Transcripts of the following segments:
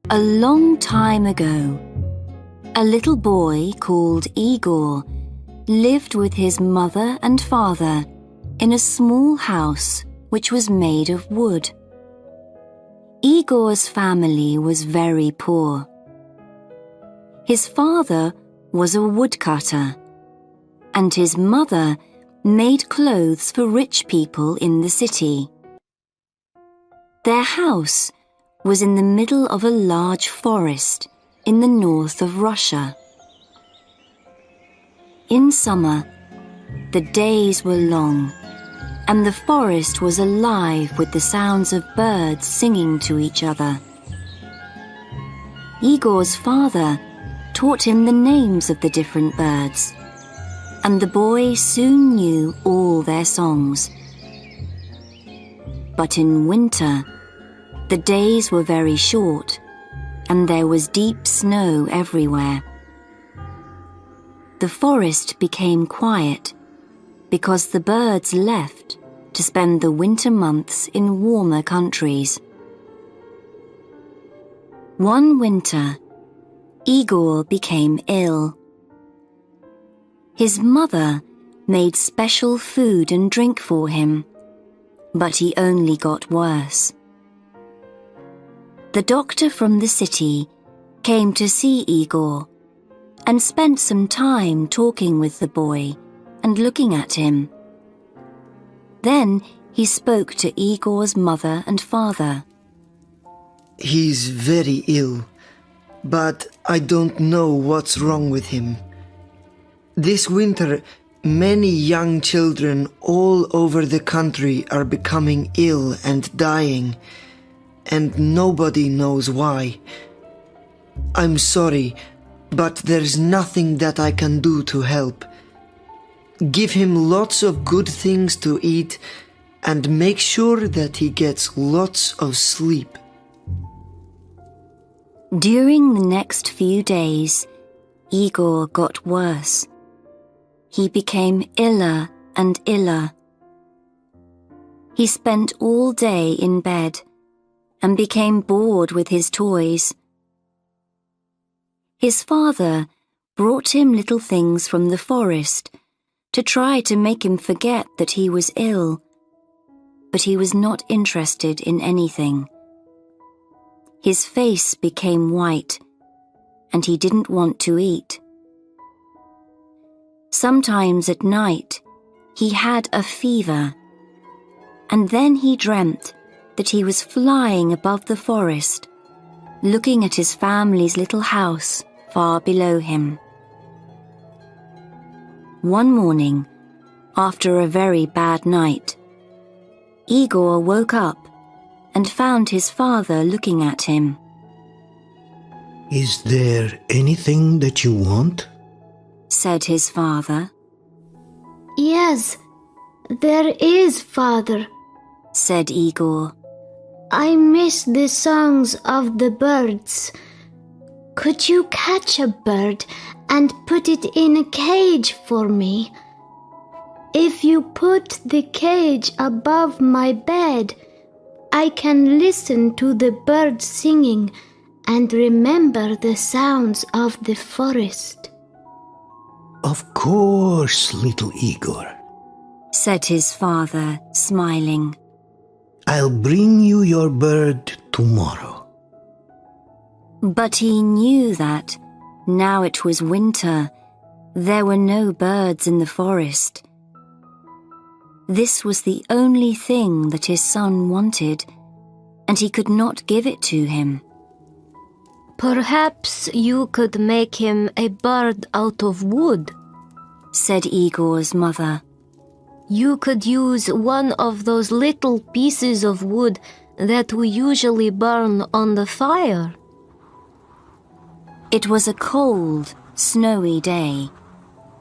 A long time ago, a little boy called Igor lived with his mother and father in a small house which was made of wood. Igor's family was very poor. His father was a woodcutter, and his mother made clothes for rich people in the city. Their house was in the middle of a large forest in the north of Russia. In summer, the days were long, and the forest was alive with the sounds of birds singing to each other. Igor's father taught him the names of the different birds, and the boy soon knew all their songs. But in winter, the days were very short, and there was deep snow everywhere. The forest became quiet because the birds left to spend the winter months in warmer countries. One winter, Igor became ill. His mother made special food and drink for him, but he only got worse. The doctor from the city came to see Igor and spent some time talking with the boy and looking at him. Then he spoke to Igor's mother and father. He's very ill, but I don't know what's wrong with him. This winter, many young children all over the country are becoming ill and dying, and nobody knows why. I'm sorry, but there's nothing that I can do to help. Give him lots of good things to eat and make sure that he gets lots of sleep. During the next few days, Igor got worse. He became iller and iller. He spent all day in bed and became bored with his toys. His father brought him little things from the forest to try to make him forget that he was ill, but he was not interested in anything. His face became white, and he didn't want to eat. Sometimes at night, he had a fever, and then he dreamt that he was flying above the forest, looking at his family's little house far below him. One morning, after a very bad night, Igor woke up and found his father looking at him. "Is there anything that you want?" said his father. "Yes, there is, Father," said Igor. "I miss the songs of the birds. Could you catch a bird and put it in a cage for me? If you put the cage above my bed, I can listen to the birds singing and remember the sounds of the forest." "Of course, little Igor," said his father, smiling. "I'll bring you your bird tomorrow." But he knew that, now it was winter, there were no birds in the forest. This was the only thing that his son wanted, and he could not give it to him. "Perhaps you could make him a bird out of wood," said Igor's mother. "You could use one of those little pieces of wood that we usually burn on the fire." It was a cold, snowy day,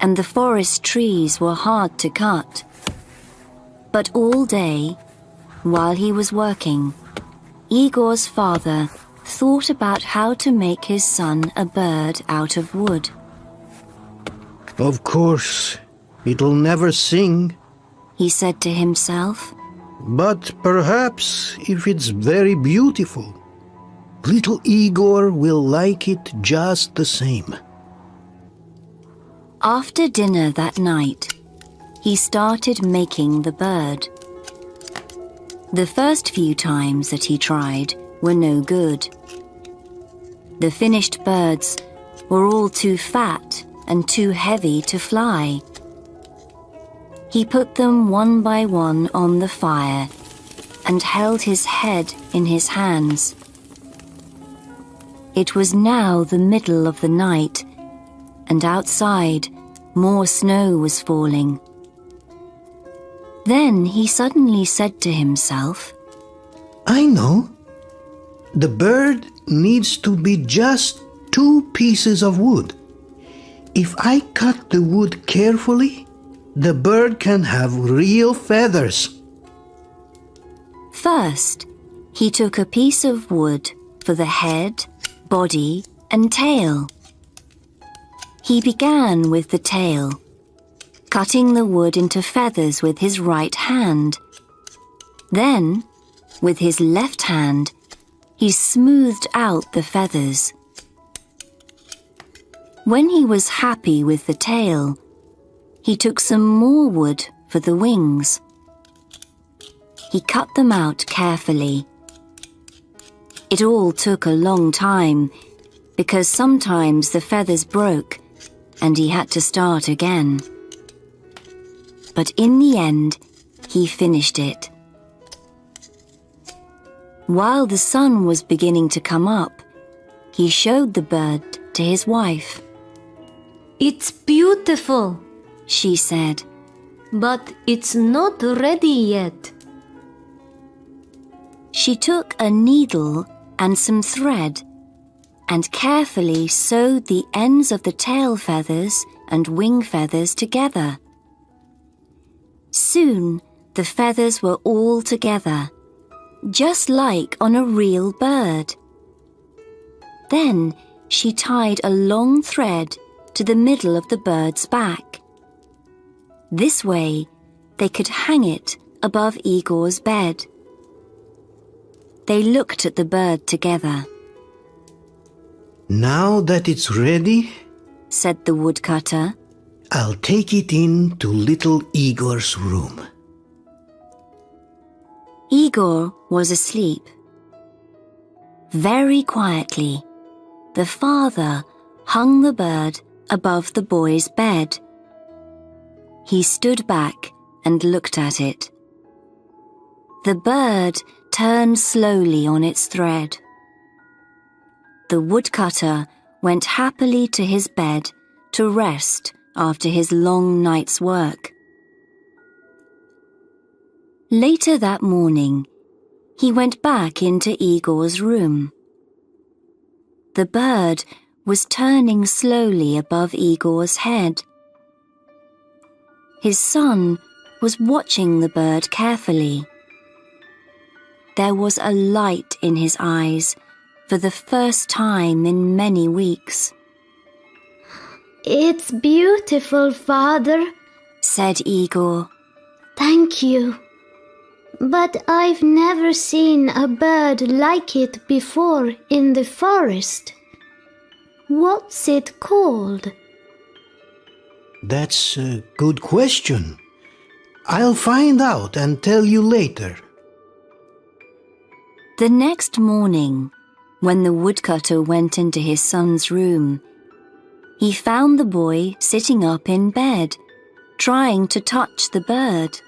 and the forest trees were hard to cut. But all day, while he was working, Igor's father thought about how to make his son a bird out of wood. "Of course, it'll never sing," he said to himself. "but perhaps if it's very beautiful, Little Igor will like it just the same. After dinner that night, he started making the bird. The first few times that he tried were no good. The finished birds were all too fat and too heavy to fly. He put them one by one on the fire and held his head in his hands. It was now the middle of the night, and outside more snow was falling. Then he suddenly said to himself, I know. The bird needs to be just 2 pieces of wood. If I cut the wood carefully, the bird can have real feathers. First, he took a piece of wood for the head, body, and tail. He began with the tail, cutting the wood into feathers with his right hand. Then, with his left hand, he smoothed out the feathers. When he was happy with the tail, he took some more wood for the wings. He cut them out carefully. It all took a long time because sometimes the feathers broke and he had to start again. But in the end, he finished it. While the sun was beginning to come up, he showed the bird to his wife. It's beautiful, She said, but it's not ready yet. She took a needle and some thread and carefully sewed the ends of the tail feathers and wing feathers together. Soon the feathers were all together, just like on a real bird. Then she tied a long thread to the middle of the bird's back. This way they could hang it above Igor's bed. They looked at the bird together. Now that it's ready, Said the woodcutter. I'll take it in to little Igor's room. Igor was asleep. Very quietly, the father hung the bird above the boy's bed. He stood back and looked at it. The bird turned slowly on its thread. The woodcutter went happily to his bed to rest after his long night's work. Later that morning, he went back into Igor's room. The bird was turning slowly above Igor's head. His son was watching the bird carefully. There was a light in his eyes for the first time in many weeks. It's beautiful, Father. Said Igor. Thank you. But I've never seen a bird like it before in the forest. What's it called? That's a good question. I'll find out and tell you later. The next morning, when the woodcutter went into his son's room, he found the boy sitting up in bed, trying to touch the bird.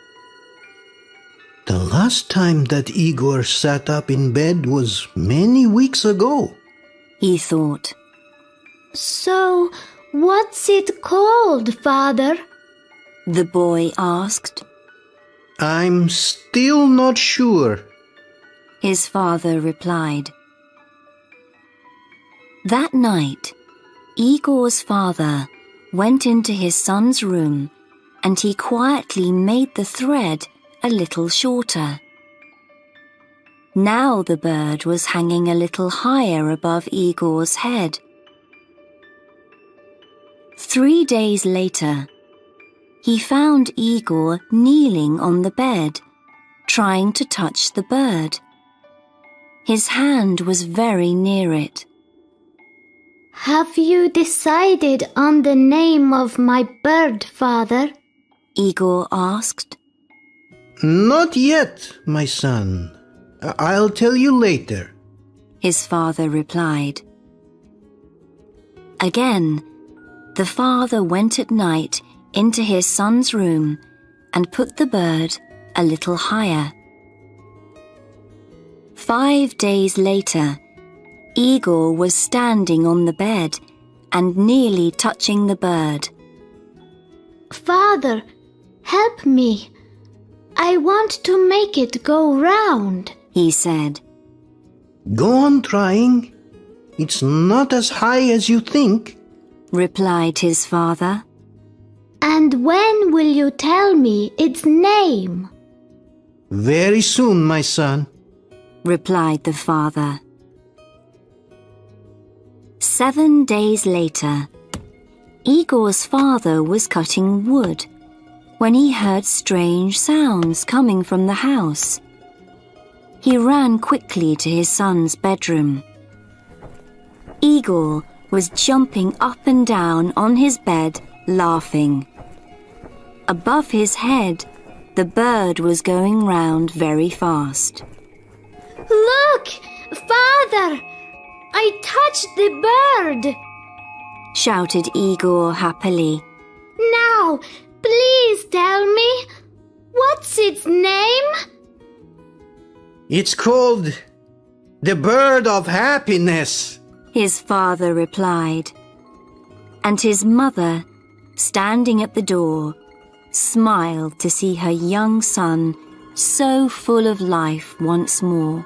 The last time that Igor sat up in bed was many weeks ago. He thought. So, what's it called, Father? The boy asked. I'm still not sure. His father replied. That night, Igor's father went into his son's room and he quietly made the thread a little shorter. Now the bird was hanging a little higher above Igor's head. 3 days later, he found Igor kneeling on the bed, trying to touch the bird. His hand was very near it. Have you decided on the name of my bird, Father? Igor asked. Not yet, my son. I'll tell you later. His father replied. Again, the father went at night into his son's room and put the bird a little higher. 5 days later, Igor was standing on the bed and nearly touching the bird. Father, help me. I want to make it go round, he said. Go on trying. It's not as high as you think, replied his father. And when will you tell me its name? Very soon, my son, replied the father. 7 days later, Igor's father was cutting wood when he heard strange sounds coming from the house. He ran quickly to his son's bedroom. Igor was jumping up and down on his bed, laughing. Above his head, the bird was going round very fast. Look, Father! I touched the bird! Shouted Igor happily. Now, please tell me, what's its name? it's called the bird of happiness, his father replied. And his mother, standing at the door, smiled to see her young son so full of life once more.